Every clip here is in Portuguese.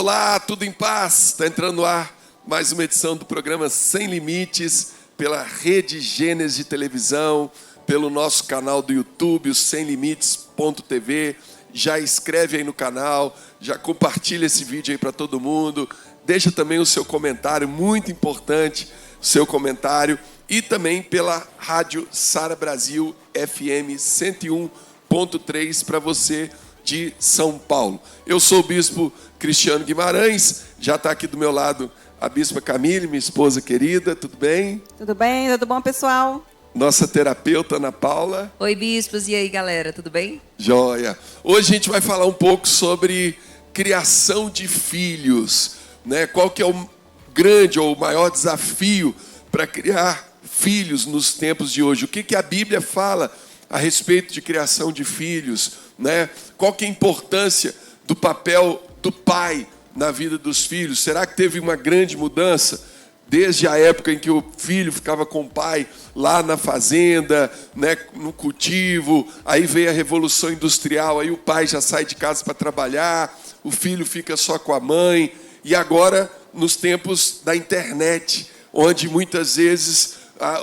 Olá, tudo em paz? Está entrando no ar mais uma edição do programa Sem Limites, pela Rede Gênesis de televisão, pelo nosso canal do YouTube, o semlimites.tv. Já inscreve aí no canal, já compartilha esse vídeo aí para todo mundo. Deixa também o seu comentário, muito importante, o seu comentário. E também pela Rádio Sara Brasil FM 101.3 para você de São Paulo. Eu sou o Bispo Cristiano Guimarães, já está aqui do meu lado a Bispa Camille, minha esposa querida, tudo bem? Tudo bem, tudo bom, pessoal? Nossa terapeuta, Ana Paula. Oi, bispos, e aí, galera, tudo bem? Joia. Hoje a gente vai falar um pouco sobre criação de filhos, né? Qual que é o grande ou o maior desafio para criar filhos nos tempos de hoje? O que a Bíblia fala a respeito de criação de filhos, né? Qual que é a importância do papel do pai na vida dos filhos? Será que teve uma grande mudança desde a época em que o filho ficava com o pai lá na fazenda, né, no cultivo? Aí veio a Revolução Industrial, aí o pai já sai de casa para trabalhar, o filho fica só com a mãe. E agora, nos tempos da internet, onde muitas vezes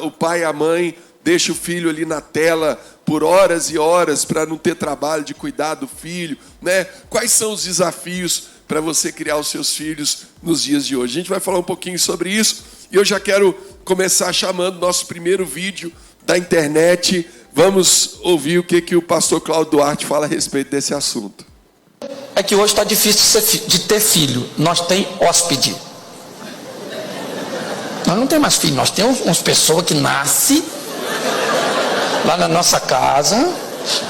o pai e a mãe deixam o filho ali na tela por horas e horas para não ter trabalho de cuidar do filho, né? Quais são os desafios para você criar os seus filhos nos dias de hoje? A gente vai falar um pouquinho sobre isso e eu já quero começar chamando nosso primeiro vídeo da internet. Vamos ouvir o que o pastor Cláudio Duarte fala a respeito desse assunto. É que hoje está difícil de ter filho. Nós tem hóspede. Nós não temos mais filho. Nós temos umas pessoas que nascem lá na nossa casa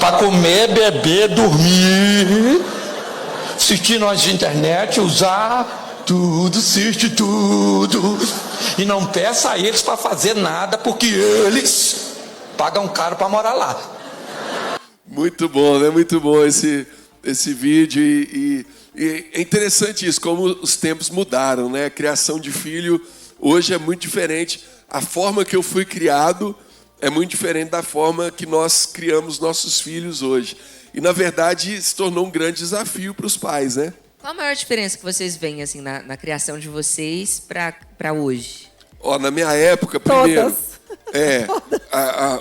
para comer, beber, dormir, assistir nós de internet, usar tudo, assiste tudo. E não peça a eles para fazer nada, porque eles pagam caro para morar lá. Muito bom, né? Muito bom esse vídeo. E é interessante isso, como os tempos mudaram, né? A criação de filho hoje é muito diferente. A forma que eu fui criado é muito diferente da forma que nós criamos nossos filhos hoje. E, na verdade, se tornou um grande desafio para os pais, né? Qual a maior diferença que vocês veem assim, na criação de vocês para hoje? Ó, na minha época, primeiro,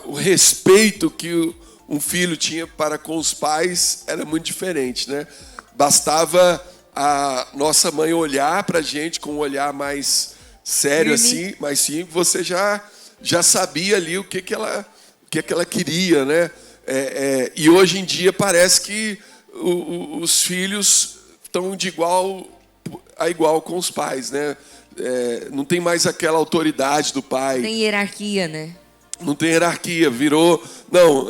o respeito que um filho tinha para com os pais era muito diferente, né? Bastava a nossa mãe olhar para a gente com um olhar mais sério, assim, mais simples, você já sabia ali o que ela queria, né? E hoje em dia parece que os filhos estão de igual a igual com os pais, né? Não tem mais aquela autoridade do pai. Tem hierarquia, né? Não tem hierarquia, virou... Não,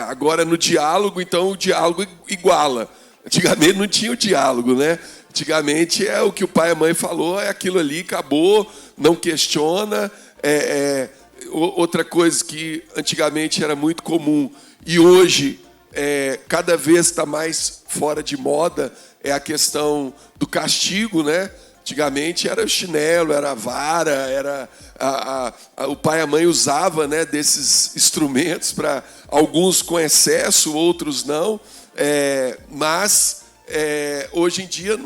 agora no diálogo, então o diálogo iguala. Antigamente não tinha o diálogo, né? Antigamente o que o pai e a mãe falou, é aquilo ali, acabou, não questiona. Outra coisa que antigamente era muito comum e hoje cada vez está mais fora de moda é a questão do castigo, né? Antigamente era o chinelo, era a vara, era o pai e a mãe usava, né, desses instrumentos, para alguns com excesso, outros não. Mas hoje em dia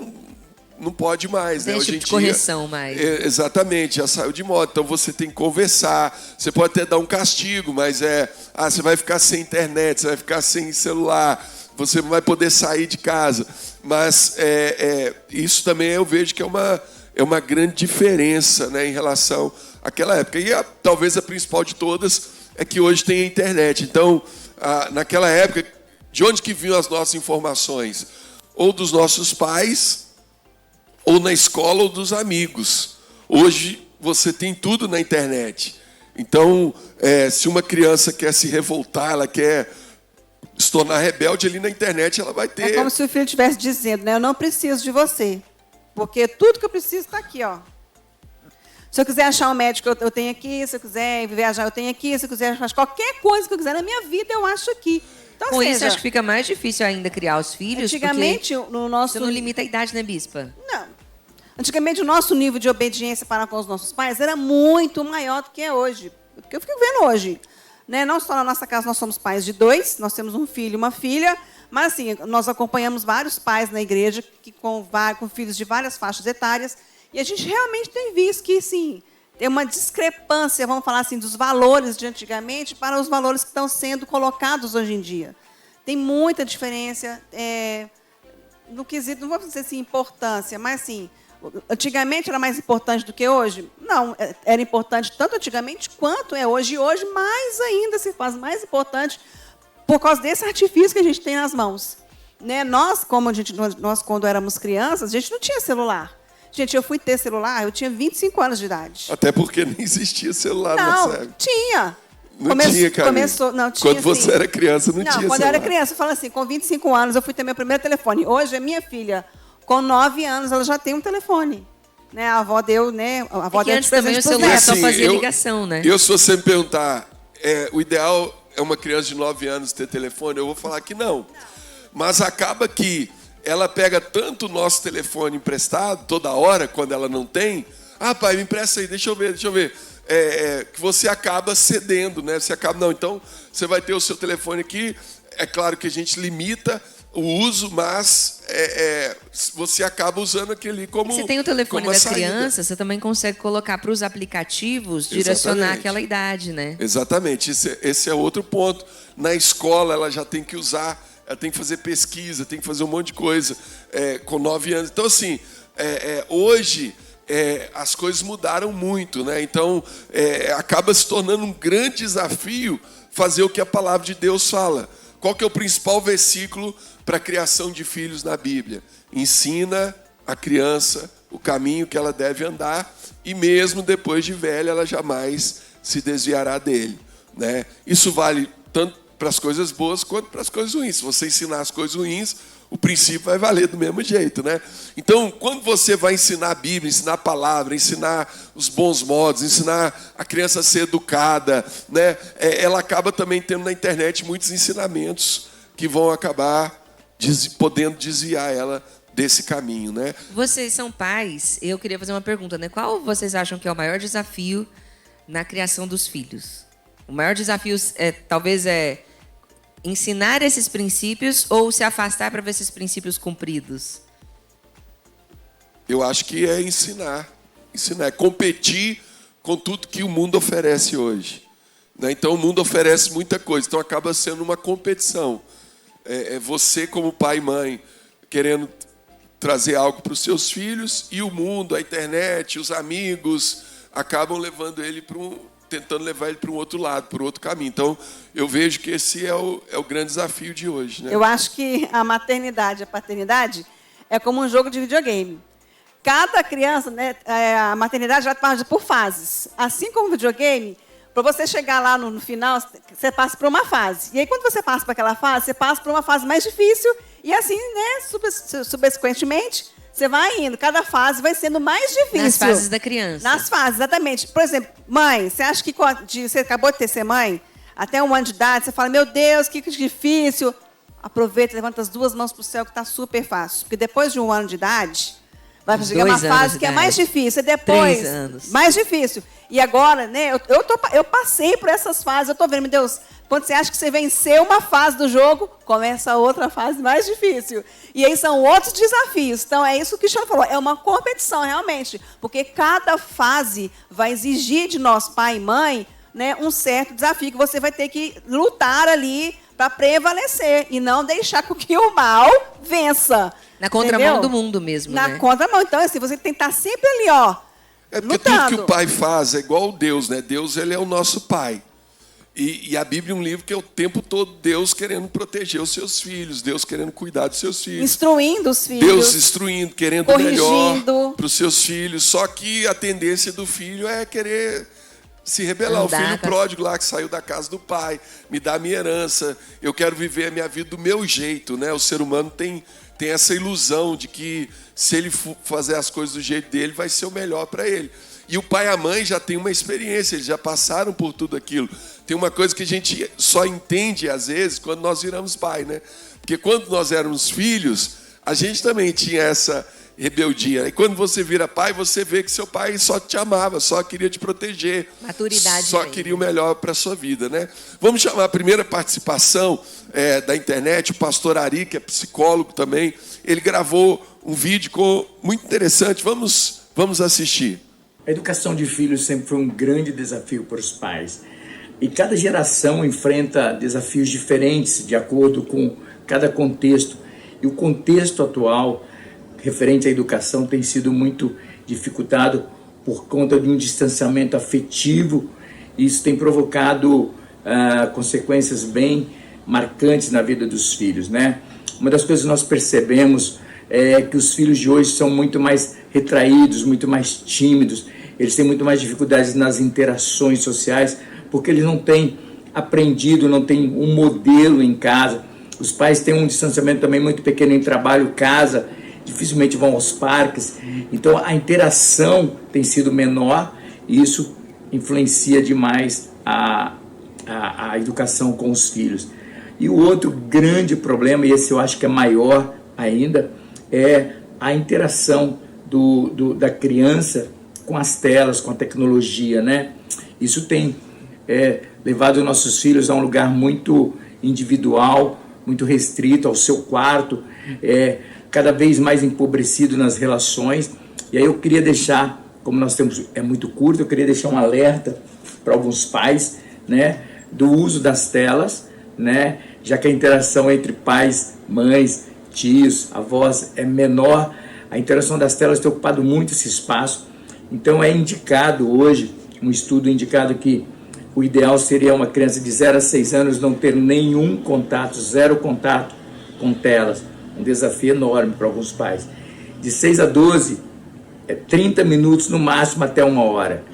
não pode mais, né? Tem Hoje tipo em de dia, correção mais. Exatamente, já saiu de moda. Então você tem que conversar. Você pode até dar um castigo, mas você vai ficar sem internet, você vai ficar sem celular, você não vai poder sair de casa. Mas isso também eu vejo que é uma grande diferença, né, em relação àquela época. E talvez a principal de todas é que hoje tem a internet. Então, naquela época, de onde que vinham as nossas informações? Ou dos nossos pais, ou na escola, ou dos amigos. Hoje você tem tudo na internet. Então, se uma criança quer se revoltar, ela quer se tornar rebelde ali na internet, ela vai ter... É como se o filho estivesse dizendo, né? Eu não preciso de você, porque tudo que eu preciso está aqui, ó. Se eu quiser achar um médico, eu tenho aqui. Se eu quiser viajar, eu tenho aqui. Se eu quiser fazer qualquer coisa que eu quiser na minha vida, eu acho aqui. Então, Com isso, acho que fica mais difícil ainda criar os filhos, antigamente, porque no nosso... você não limita a idade, né, bispa? Não. Antigamente, o nosso nível de obediência para com os nossos pais era muito maior do que é hoje. Porque eu fico vendo hoje. Né? Não só na nossa casa nós somos pais de 2, nós temos um filho e uma filha, Mas, assim, nós acompanhamos vários pais na igreja com filhos de várias faixas etárias, e a gente realmente tem visto que, sim, tem uma discrepância, vamos falar assim, dos valores de antigamente para os valores que estão sendo colocados hoje em dia. Tem muita diferença no quesito, não vou dizer assim, importância, mas, assim, antigamente era mais importante do que hoje? Não, era importante tanto antigamente quanto é hoje. E hoje, mais ainda, se faz mais importante por causa desse artifício que a gente tem nas mãos. Né? Nós, quando éramos crianças, a gente não tinha celular. Gente, eu fui ter celular, eu tinha 25 anos de idade. Até porque nem existia celular nessa época. Tinha. Não tinha, cara. Não, tinha, quando você era criança, não tinha celular. Quando eu era criança, eu falo assim, com 25 anos, eu fui ter meu primeiro telefone. Hoje, a minha filha, com 9 anos, ela já tem um telefone. Né? A avó deu, né? A avó deu antes também o celular só fazia ligação, né? Se você me perguntar, o ideal é uma criança de 9 anos ter telefone, eu vou falar que não. Mas acaba que ela pega tanto o nosso telefone emprestado, toda hora, quando ela não tem. Ah, pai, me empresta aí, deixa eu ver. Que você acaba cedendo, né? Você acaba, não, então você vai ter o seu telefone aqui. É claro que a gente limita o uso, mas você acaba usando aquele como você tem o telefone da criança, você também consegue colocar para os aplicativos, direcionar aquela idade, né? Exatamente, esse é outro ponto. Na escola, ela já tem que usar, ela tem que fazer pesquisa, tem que fazer um monte de coisa com 9 anos. Então, assim, hoje as coisas mudaram muito, né? Então, acaba se tornando um grande desafio fazer o que a palavra de Deus fala. Qual que é o principal versículo para a criação de filhos na Bíblia? Ensina a criança o caminho que ela deve andar e mesmo depois de velha ela jamais se desviará dele, né? Isso vale tanto para as coisas boas quanto para as coisas ruins. Se você ensinar as coisas ruins, o princípio vai valer do mesmo jeito, né? Então, quando você vai ensinar a Bíblia, ensinar a palavra, ensinar os bons modos, ensinar a criança a ser educada, né? Ela acaba também tendo na internet muitos ensinamentos que vão acabar podendo desviar ela desse caminho, né? Vocês são pais, eu queria fazer uma pergunta, né? Qual vocês acham que é o maior desafio na criação dos filhos? O maior desafio talvez ensinar esses princípios ou se afastar para ver esses princípios cumpridos? Eu acho que é ensinar, competir com tudo que o mundo oferece hoje, né? Então o mundo oferece muita coisa, então acaba sendo uma competição. Você como pai e mãe querendo trazer algo para os seus filhos e o mundo, a internet, os amigos acabam levando ele tentando levar ele para um outro lado, para um outro caminho. Então, eu vejo que esse é o grande desafio de hoje, né? Eu acho que a maternidade e a paternidade é como um jogo de videogame. Cada criança, né, a maternidade já passa por fases. Assim como o videogame, para você chegar lá no final, você passa por uma fase. E aí, quando você passa por aquela fase, você passa por uma fase mais difícil. E assim, né, subsequentemente, você vai indo. Cada fase vai sendo mais difícil. Nas fases da criança. Nas fases, exatamente. Por exemplo, mãe, você acha que você acabou de ser mãe, até 1 ano de idade, você fala, meu Deus, que difícil. Aproveita, levanta as 2 mãos para o céu, que está super fácil. Porque depois de 1 ano de idade, vai chegar uma fase que é mais difícil. E depois, 3 anos. Mais difícil. E agora, né, eu passei por essas fases, eu estou vendo, meu Deus, quando você acha que você venceu uma fase do jogo, começa a outra fase mais difícil. E aí são outros desafios. Então, é isso que o Cristiano falou, é uma competição, realmente. Porque cada fase vai exigir de nós, pai e mãe, né, um certo desafio que você vai ter que lutar ali para prevalecer e não deixar com que o mal vença. Na contramão do mundo mesmo, né? Na contramão. Então, assim, você tem que estar sempre ali, ó, porque lutando. Tudo que o pai faz é igual Deus, né? Deus, ele é o nosso pai. E a Bíblia é um livro que é o tempo todo Deus querendo proteger os seus filhos, Deus querendo cuidar dos seus filhos. Instruindo os filhos. Deus instruindo, querendo o melhor para os seus filhos. Só que a tendência do filho é querer se rebelar. O filho pródigo lá que saiu da casa do pai, me dá a minha herança, eu quero viver a minha vida do meu jeito, né? O ser humano tem essa ilusão de que se ele fazer as coisas do jeito dele, vai ser o melhor para ele. E o pai e a mãe já têm uma experiência, eles já passaram por tudo aquilo. Tem uma coisa que a gente só entende, às vezes, quando nós viramos pai, né? Porque quando nós éramos filhos, a gente também tinha rebeldia. E quando você vira pai, você vê que seu pai só te amava, só queria te proteger. Maturidade só vem. queria o melhor para a sua vida, né? Vamos chamar a primeira participação da internet, o pastor Ari, que é psicólogo também. Ele gravou um vídeo muito interessante. Vamos assistir. A educação de filhos sempre foi um grande desafio para os pais. E cada geração enfrenta desafios diferentes de acordo com cada contexto. E o contexto atual, referente à educação, tem sido muito dificultado por conta de um distanciamento afetivo. Isso tem provocado consequências bem marcantes na vida dos filhos, né? Uma das coisas que nós percebemos é que os filhos de hoje são muito mais retraídos, muito mais tímidos. Eles têm muito mais dificuldades nas interações sociais, porque eles não têm aprendido, não têm um modelo em casa. Os pais têm um distanciamento também muito pequeno em trabalho, casa, dificilmente vão aos parques. Então a interação tem sido menor e isso influencia demais a educação com os filhos. E o outro grande problema, e esse eu acho que é maior ainda, é a interação da criança com as telas, com a tecnologia, né? Isso tem levado nossos filhos a um lugar muito individual, muito restrito ao seu quarto, cada vez mais empobrecido nas relações. E aí eu queria deixar, como nós temos, é muito curto, eu queria deixar um alerta para alguns pais, né, do uso das telas, né, já que a interação entre pais, mães, tios, avós é menor, a interação das telas tem ocupado muito esse espaço. Então é indicado hoje, um estudo indicado que o ideal seria uma criança de 0 a 6 anos não ter nenhum contato, 0 contato com telas. Um desafio enorme para alguns pais. De 6 a 12, 30 minutos no máximo até 1 hora.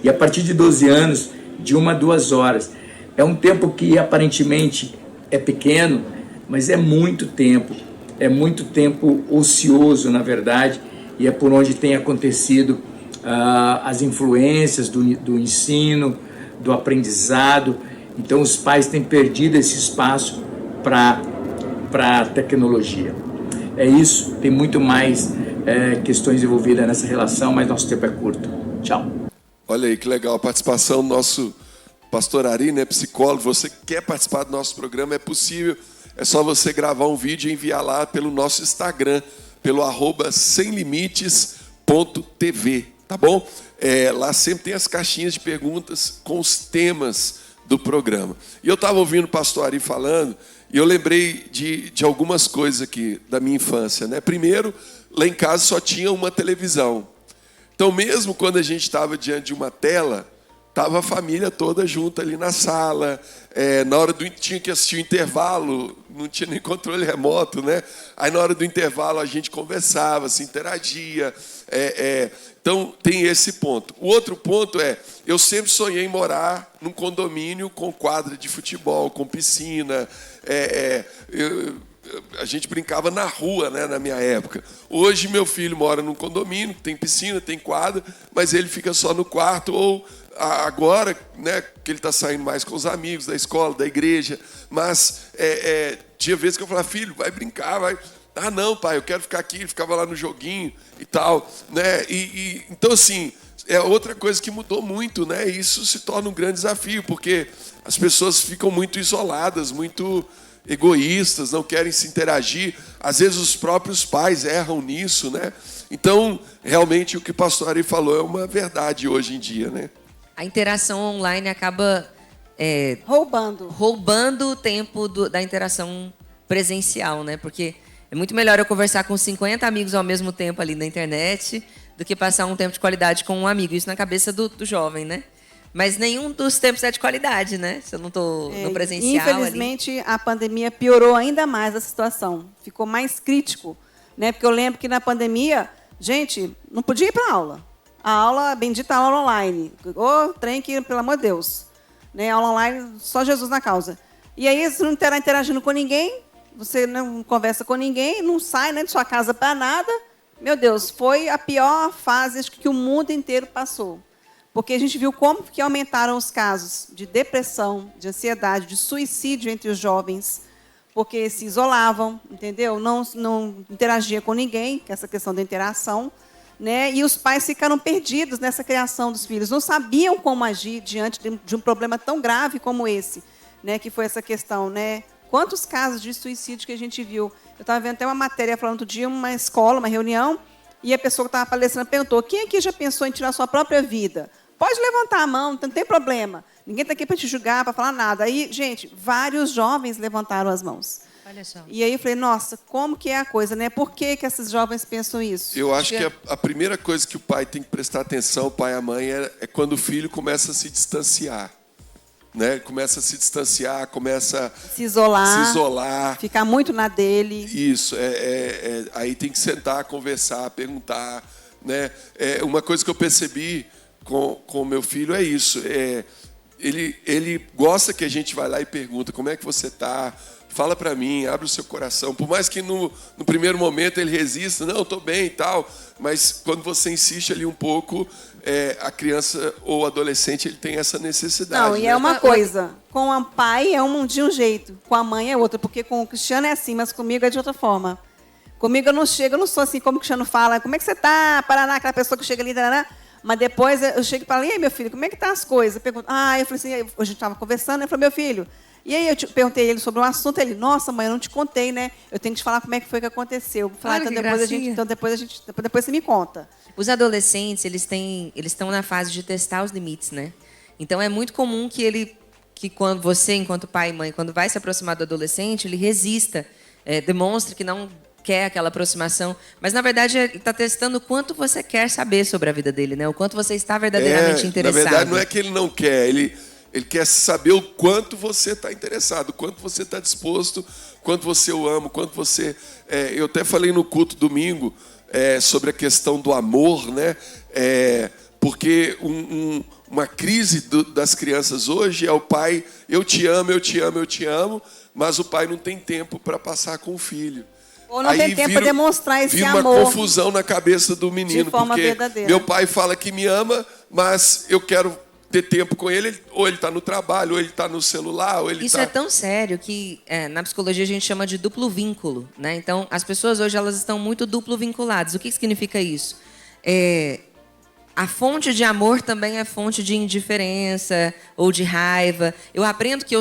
E a partir de 12 anos, de 1 a 2 horas. É um tempo que aparentemente é pequeno, mas é muito tempo. É muito tempo ocioso, na verdade, e é por onde tem acontecido as influências do ensino, do aprendizado. Então os pais têm perdido esse espaço para a tecnologia. É isso, tem muito mais questões envolvidas nessa relação, mas nosso tempo é curto. Tchau. Olha aí que legal a participação do nosso pastor Ari, né, psicólogo. Você quer participar do nosso programa, é possível. É só você gravar um vídeo e enviar lá pelo nosso Instagram, pelo @semlimites.tv, tá bom? Lá sempre tem as caixinhas de perguntas com os temas do programa. E eu estava ouvindo o pastor Ari falando, e eu lembrei de algumas coisas aqui da minha infância, né? Primeiro, lá em casa só tinha uma televisão. Então, mesmo quando a gente estava diante de uma tela, estava a família toda junta ali na sala. Na hora tinha que assistir o intervalo, não tinha nem controle remoto, né? Aí na hora do intervalo a gente conversava, se interagia. Então tem esse ponto. O outro ponto eu sempre sonhei em morar num condomínio com quadra de futebol, com piscina. A gente brincava na rua, né, na minha época. Hoje meu filho mora num condomínio, tem piscina, tem quadra, mas ele fica só no quarto, ou agora, né, que ele está saindo mais com os amigos da escola, da igreja. Mas tinha vezes que eu falava, filho, vai brincar, vai. Ah, não, pai, eu quero ficar aqui. Ele ficava lá no joguinho e tal, né? Então, assim, é outra coisa que mudou muito, né? E isso se torna um grande desafio, porque as pessoas ficam muito isoladas, muito egoístas, não querem se interagir. Às vezes os próprios pais erram nisso, né? Então, realmente, o que o pastor Ari falou é uma verdade hoje em dia, né? A interação online acaba roubando o tempo da interação presencial, né? Porque é muito melhor eu conversar com 50 amigos ao mesmo tempo ali na internet do que passar um tempo de qualidade com um amigo. Isso na cabeça do jovem, né? Mas nenhum dos tempos é de qualidade, né? Se eu não estou no presencial. Infelizmente, a pandemia piorou ainda mais a situação. Ficou mais crítico, né? Porque eu lembro que na pandemia, gente, não podia ir para a aula. A aula, bendita aula online. Ô, trem que, pelo amor de Deus. Né? Aula online, só Jesus na causa. E aí, você não estará interagindo com ninguém, você não conversa com ninguém, não sai, né, de sua casa para nada. Meu Deus, foi a pior fase acho que o mundo inteiro passou. Porque a gente viu como que aumentaram os casos de depressão, de ansiedade, de suicídio entre os jovens, porque se isolavam, entendeu? Não interagia com ninguém, que é essa questão da interação, né? E os pais ficaram perdidos nessa criação dos filhos, não sabiam como agir diante de um problema tão grave como esse, né? Que foi essa questão, né? Quantos casos de suicídio que a gente viu? Eu estava vendo até uma matéria falando outro dia, uma escola, uma reunião, e a pessoa que estava palestrando perguntou: quem aqui já pensou em tirar a sua própria vida? Pode levantar a mão, não tem problema. Ninguém está aqui para te julgar, para falar nada. Aí, gente, vários jovens levantaram as mãos. Olha só. E aí eu falei, nossa, como que é a coisa, né? Por que esses jovens pensam isso? Eu acho que a primeira coisa que o pai tem que prestar atenção, o pai e a mãe, é quando o filho começa a se distanciar. Né? Começa a se distanciar, começa a se isolar, isolar. Ficar muito na dele. Isso, aí tem que sentar, conversar, perguntar. Né? Uma coisa que eu percebi com o meu filho é isso. Ele gosta que a gente vai lá e pergunta: como é que você está? Fala para mim, abre o seu coração. Por mais que no primeiro momento ele resista, não, estou bem e tal, mas quando você insiste ali um pouco, a criança ou o adolescente ele tem essa necessidade. Não, e é uma coisa, com o pai de um jeito, com a mãe é outra, porque com o Cristiano é assim, mas comigo é de outra forma. Comigo eu não sou assim como o Cristiano fala, como é que você está, Paraná, aquela pessoa que chega ali, tarará. Mas depois eu chego e falo: e aí, meu filho, como é que tá as coisas? Eu pergunto, eu falei assim, a gente estava conversando, eu falei: meu filho, e aí eu perguntei ele sobre um assunto, ele: nossa, mãe, eu não te contei, né? Eu tenho que te falar como é que foi que aconteceu. Eu falei: depois você me conta. Os adolescentes, eles estão na fase de testar os limites, né? Então é muito comum que quando você, enquanto pai e mãe, quando vai se aproximar do adolescente, ele resista, demonstre que não quer aquela aproximação, mas na verdade ele está testando o quanto você quer saber sobre a vida dele, né? O quanto você está verdadeiramente interessado. Na verdade, não é que ele não quer, ele quer saber o quanto você está interessado, o quanto você está disposto, o quanto você o ama, o quanto você... eu até falei no culto domingo sobre a questão do amor, né? Porque uma crise das crianças hoje é o pai: eu te amo, eu te amo, eu te amo, mas o pai não tem tempo para passar com o filho. Ou não tem tempo para demonstrar esse amor. Vira uma confusão na cabeça do menino. De forma porque verdadeira. Meu pai fala que me ama, mas eu quero ter tempo com ele, ou ele está no trabalho, ou ele está no celular, ou ele Isso é tão sério que na psicologia a gente chama de duplo vínculo, né? Então, as pessoas hoje elas estão muito duplo vinculadas. O que significa isso? A fonte de amor também é fonte de indiferença ou de raiva. Eu aprendo que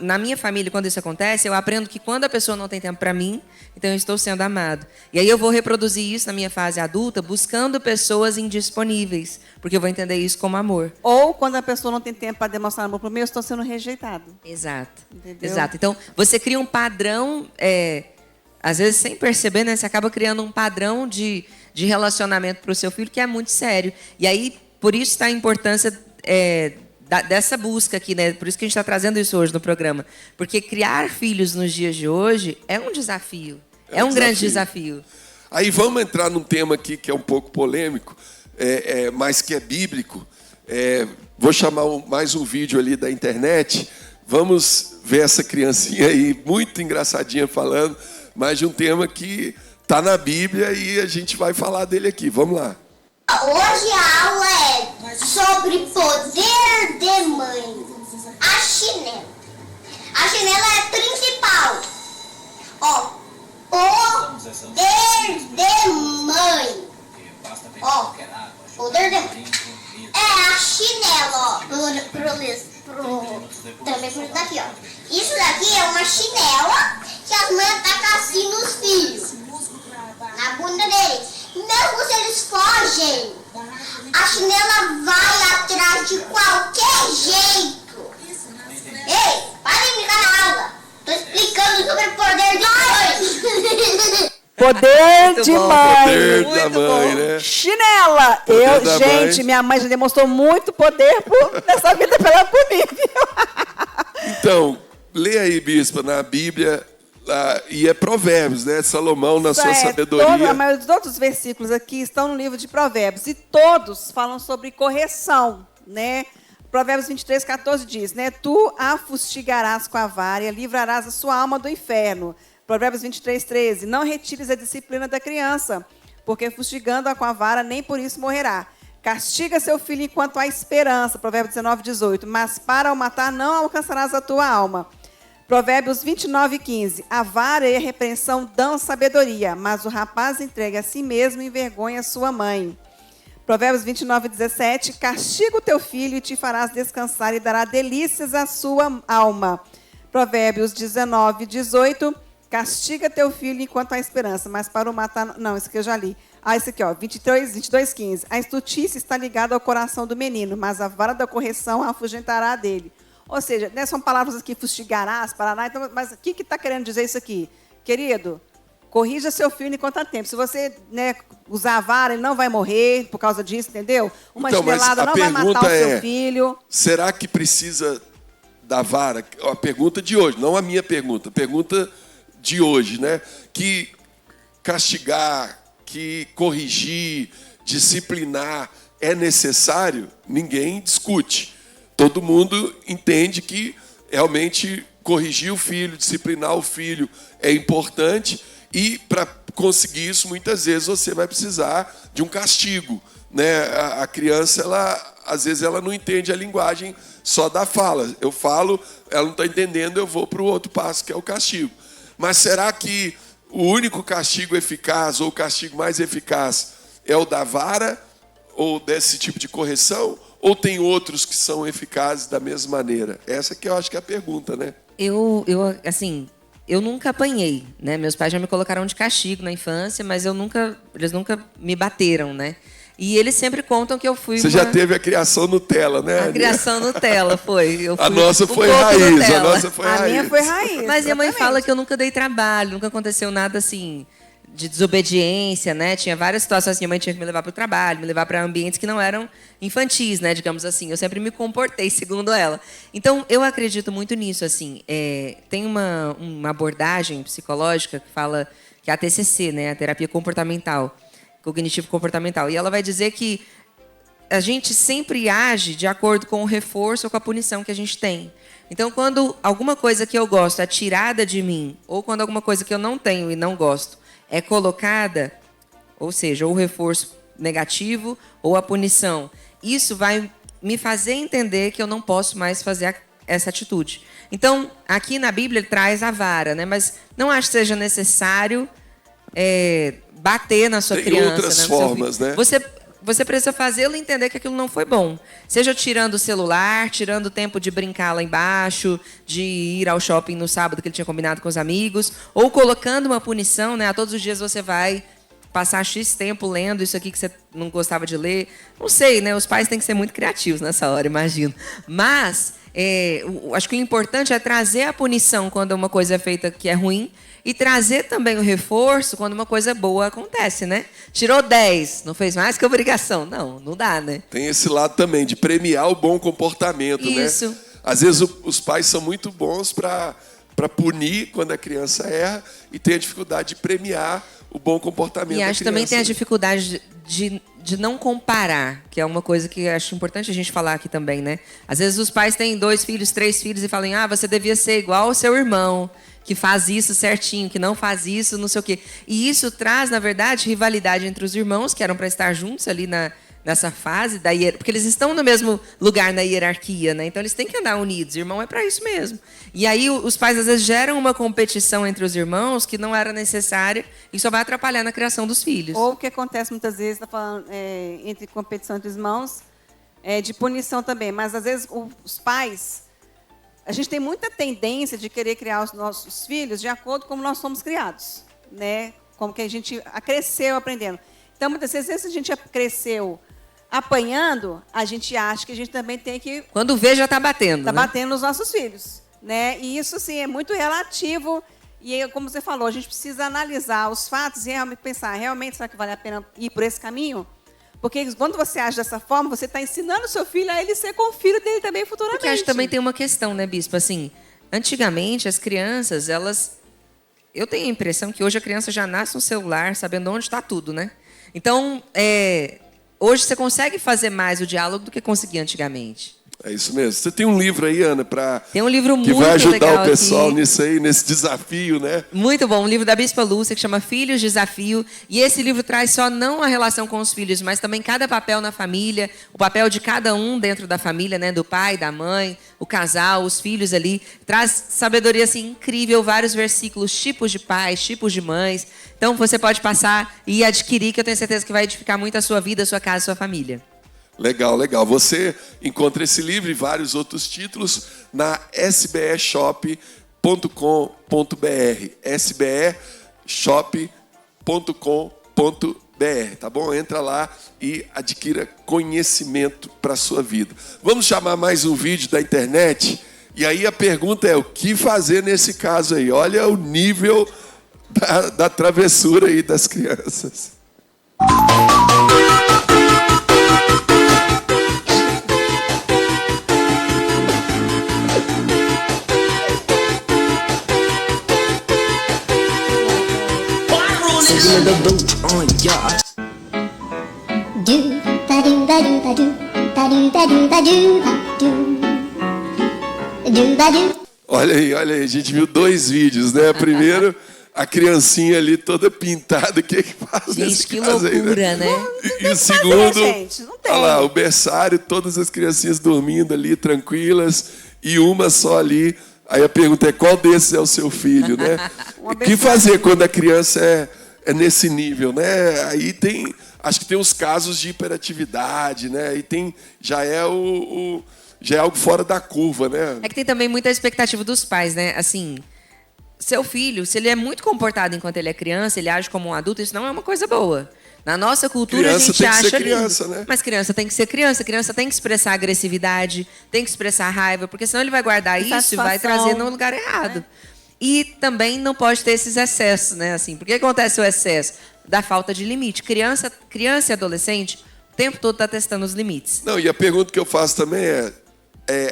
na minha família, quando isso acontece, eu aprendo que quando a pessoa não tem tempo para mim, então eu estou sendo amado. E aí eu vou reproduzir isso na minha fase adulta, buscando pessoas indisponíveis, porque eu vou entender isso como amor. Ou quando a pessoa não tem tempo para demonstrar amor para mim, eu estou sendo rejeitado. Exato. Entendeu? Exato. Então, você cria um padrão, às vezes sem perceber, né? Você acaba criando um padrão de relacionamento para o seu filho que é muito sério. E aí, por isso está a importância dessa busca aqui, né? Por isso que a gente está trazendo isso hoje no programa. Porque criar filhos nos dias de hoje é um desafio. É um grande desafio. Aí vamos entrar num tema aqui que é um pouco polêmico, mas que é bíblico. Vou chamar mais um vídeo ali da internet. Vamos ver essa criancinha aí, muito engraçadinha falando, mas de um tema que está na Bíblia e a gente vai falar dele aqui. Vamos lá. Hoje a aula é sobre poder de mãe. A chinela. A chinela é principal. Poder de mãe. Poder de mãe. É a chinela, também por isso daqui, Isso daqui é uma chinela que as mães atacam assim nos filhos. Na bunda deles. Mesmo se eles fogem, a chinela vai atrás de qualquer jeito. Ei, para de brincar na aula. Tô explicando sobre o poder de mãe. Poder de mãe. Poder da mãe, né? Chinela. Gente, minha mãe já demonstrou muito poder nessa vida pela comigo. Então, lê aí, bispa, na Bíblia... e é Provérbios, né? Salomão, na sua sabedoria. A maioria dos outros versículos aqui estão no livro de Provérbios. E todos falam sobre correção, né? Provérbios 23, 14 diz, né? Tu a fustigarás com a vara e livrarás a sua alma do inferno. Provérbios 23, 13. Não retires a disciplina da criança, porque fustigando-a com a vara, nem por isso morrerá. Castiga seu filho enquanto há esperança. Provérbios 19, 18. Mas para o matar não alcançarás a tua alma. Provérbios 29:15. A vara e a repreensão dão sabedoria, mas o rapaz entrega a si mesmo e envergonha sua mãe. Provérbios 29:17. Castiga o teu filho e te farás descansar e dará delícias à sua alma. Provérbios 19:18. Castiga teu filho enquanto há esperança, mas para o matar... Não, esse aqui eu já li. Esse aqui, ó, 22:15. A estultícia está ligada ao coração do menino, mas a vara da correção a afugentará dele. Ou seja, né, são palavras aqui, fustigarás, parará. Então, mas o que está querendo dizer isso aqui? Querido, corrija seu filho enquanto há tempo. Se você, né, usar a vara, ele não vai morrer por causa disso, entendeu? Uma Então, chinelada não vai matar o seu filho. Será que precisa da vara? A pergunta de hoje, não a minha pergunta. A pergunta de hoje, né? Que castigar, que corrigir, disciplinar é necessário? Ninguém discute. Todo mundo entende que realmente corrigir o filho, disciplinar o filho é importante e para conseguir isso, muitas vezes você vai precisar de um castigo, né? A criança, às vezes ela não entende a linguagem só da fala. Eu falo, ela não está entendendo, eu vou para o outro passo, que é o castigo. Mas será que o único castigo eficaz ou o castigo mais eficaz é o da vara ou desse tipo de correção? Ou tem outros que são eficazes da mesma maneira? Essa que eu acho que é a pergunta, né? Eu nunca apanhei, né? Meus pais já me colocaram de castigo na infância, mas eles nunca me bateram, né? E eles sempre contam que eu fui Você já teve a criação Nutella, né? A criação Nutella, foi. A nossa foi raiz, a nossa foi raiz. A minha foi raiz. Mas minha mãe exatamente. fala que eu nunca dei trabalho, nunca aconteceu nada assim de desobediência, né? Tinha várias situações que minha mãe tinha que me levar para o trabalho, me levar para ambientes que não eram infantis, né? Digamos assim. Eu sempre me comportei segundo ela. Então, eu acredito muito nisso, assim. Tem uma abordagem psicológica que fala que é a TCC, né? A terapia comportamental, cognitivo-comportamental. E ela vai dizer que a gente sempre age de acordo com o reforço ou com a punição que a gente tem. Então, quando alguma coisa que eu gosto é tirada de mim, ou quando alguma coisa que eu não tenho e não gosto é colocada, ou seja, ou o reforço negativo ou a punição, isso vai me fazer entender que eu não posso mais fazer essa atitude. Então, aqui na Bíblia ele traz a vara, né? Mas não acho que seja necessário bater na sua criança. Tem outras formas, né? Você precisa fazê-lo entender que aquilo não foi bom. Seja tirando o celular, tirando o tempo de brincar lá embaixo, de ir ao shopping no sábado que ele tinha combinado com os amigos, ou colocando uma punição, né? A todos os dias você vai passar X tempo lendo isso aqui que você não gostava de ler. Não sei, né? Os pais têm que ser muito criativos nessa hora, imagino. Mas acho que o importante é trazer a punição quando uma coisa é feita que é ruim e trazer também o reforço quando uma coisa boa acontece, né? Tirou 10, não fez mais que obrigação. Não dá, né? Tem esse lado também, de premiar o bom comportamento, Isso. né? Às vezes os pais são muito bons para punir quando a criança erra e tem a dificuldade de premiar o bom comportamento da criança. E acho que também tem a dificuldade de não comparar, que é uma coisa que acho importante a gente falar aqui também, né? Às vezes os pais têm 2 filhos, 3 filhos e falam, você devia ser igual ao seu irmão, que faz isso certinho, que não faz isso, não sei o quê. E isso traz, na verdade, rivalidade entre os irmãos, que eram para estar juntos ali nessa fase, porque eles estão no mesmo lugar na hierarquia, né? Então eles têm que andar unidos. Irmão é para isso mesmo. E aí os pais, às vezes, geram uma competição entre os irmãos que não era necessária e só vai atrapalhar na criação dos filhos. Ou o que acontece muitas vezes, está falando entre competição entre os irmãos, de punição também. Mas, às vezes, os pais... A gente tem muita tendência de querer criar os nossos filhos de acordo com como nós somos criados, né? Como que a gente cresceu aprendendo. Então, muitas vezes, se a gente cresceu apanhando, a gente acha que a gente também tem que... Quando vê, já está batendo. Está batendo nos nossos filhos, né? E isso, assim, é muito relativo. E, como você falou, a gente precisa analisar os fatos e realmente pensar, realmente, será que vale a pena ir por esse caminho? Porque quando você age dessa forma, você está ensinando o seu filho a ele ser com o filho dele também futuramente. Porque acho que também tem uma questão, né, Bispo? Assim, antigamente, as crianças, eu tenho a impressão que hoje a criança já nasce no celular sabendo onde está tudo, né? Então, hoje você consegue fazer mais o diálogo do que conseguia antigamente. É isso mesmo. Você tem um livro aí, Ana, tem um livro que muito vai ajudar legal o pessoal aqui. nisso aí, nesse desafio, né? Muito bom. Um livro da Bispa Lúcia que chama Filhos, Desafio. E esse livro traz só não a relação com os filhos, mas também cada papel na família, o papel de cada um dentro da família, né? Do pai, da mãe, casal, os filhos ali. Traz sabedoria assim, incrível, vários versículos, tipos de pais, tipos de mães. Então você pode passar e adquirir, que eu tenho certeza que vai edificar muito a sua vida, a sua casa, a sua família. Legal, legal. Você encontra esse livro e vários outros títulos na sbeshop.com.br. sbeshop.com.br, tá bom? Entra lá e adquira conhecimento para a sua vida. Vamos chamar mais um vídeo da internet? E aí a pergunta é, o que fazer nesse caso aí? Olha o nível da travessura aí das crianças. The boat on yacht. Do ba do ba do ba do ba do ba do ba do ba do ba do. Olha aí, a gente viu 2 vídeos, né? Primeiro, a criancinha ali toda pintada, o que faz Gente, nesse que caso loucura, aí, né? né? E o segundo, gente, não tem. olha lá, o berçário, todas as criancinhas dormindo ali, tranquilas, e uma só ali. Aí a pergunta é, qual desses é o seu filho, né? O que fazer quando a criança é nesse nível, né? Aí tem, acho que tem os casos de hiperatividade, né? Aí tem, já é algo fora da curva, né? É que tem também muita expectativa dos pais, né? Assim, seu filho, se ele é muito comportado enquanto ele é criança, ele age como um adulto, isso não é uma coisa boa. Na nossa cultura, Criança a gente tem que acha ser criança, lindo. né? Mas criança tem que ser criança. Criança tem que expressar agressividade, tem que expressar raiva, porque senão ele vai guardar isso e vai trazer no lugar errado. E também não pode ter esses excessos, né? Assim, por que acontece o excesso? Da falta de limite. Criança e adolescente, o tempo todo está testando os limites. Não, e a pergunta que eu faço também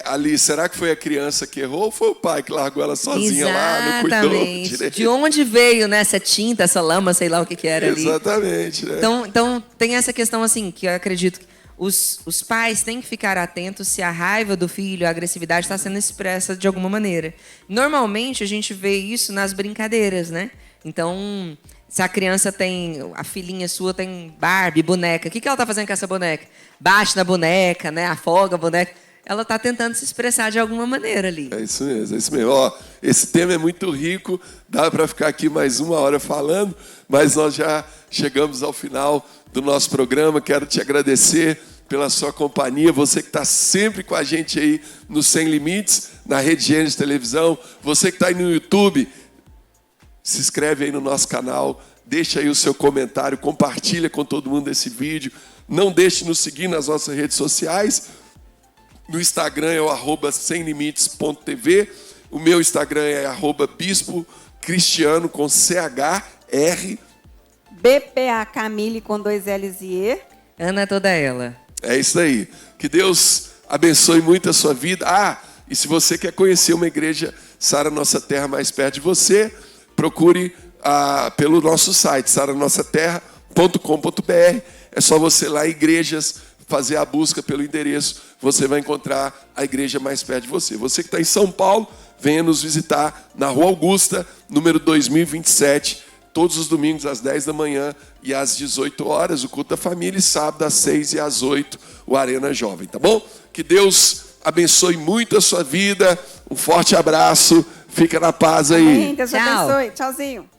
Ali, será que foi a criança que errou ou foi o pai que largou ela sozinha lá, não cuidou direito? De onde veio, né, essa tinta, essa lama, sei lá o que era ali. Exatamente, né? Então tem essa questão assim, que eu acredito que os pais têm que ficar atentos se a raiva do filho, a agressividade está sendo expressa de alguma maneira. Normalmente a gente vê isso nas brincadeiras, né? Então, se a criança a filhinha sua tem Barbie, boneca, o que ela está fazendo com essa boneca? Bate na boneca, né? Afoga a boneca. Ela está tentando se expressar de alguma maneira ali. É isso mesmo, é isso mesmo. Ó, esse tema é muito rico, dá para ficar aqui mais 1 hora falando, mas nós já chegamos ao final do nosso programa. Quero te agradecer pela sua companhia, você que está sempre com a gente aí no Sem Limites, na Rede Gênesis Televisão, você que está aí no YouTube, se inscreve aí no nosso canal, deixa aí o seu comentário, compartilha com todo mundo esse vídeo, não deixe de nos seguir nas nossas redes sociais. No Instagram é o @semlimites.tv. O meu Instagram é @bispo_cristiano com CHR. BPA Camille com 2 L's e E. Ana toda ela. É isso aí. Que Deus abençoe muito a sua vida. E se você quer conhecer uma igreja Sara Nossa Terra mais perto de você, procure pelo nosso site, saranossaterra.com.br. É só você lá, igrejas, fazer a busca pelo endereço, você vai encontrar a igreja mais perto de você. Você que está em São Paulo, venha nos visitar na Rua Augusta, número 2027, todos os domingos às 10 da manhã e às 18 horas, o culto da família, e sábado às 6 e às 8, o Arena Jovem, tá bom? Que Deus abençoe muito a sua vida, um forte abraço, fica na paz aí. Amém, Deus Tchau. abençoe, tchauzinho.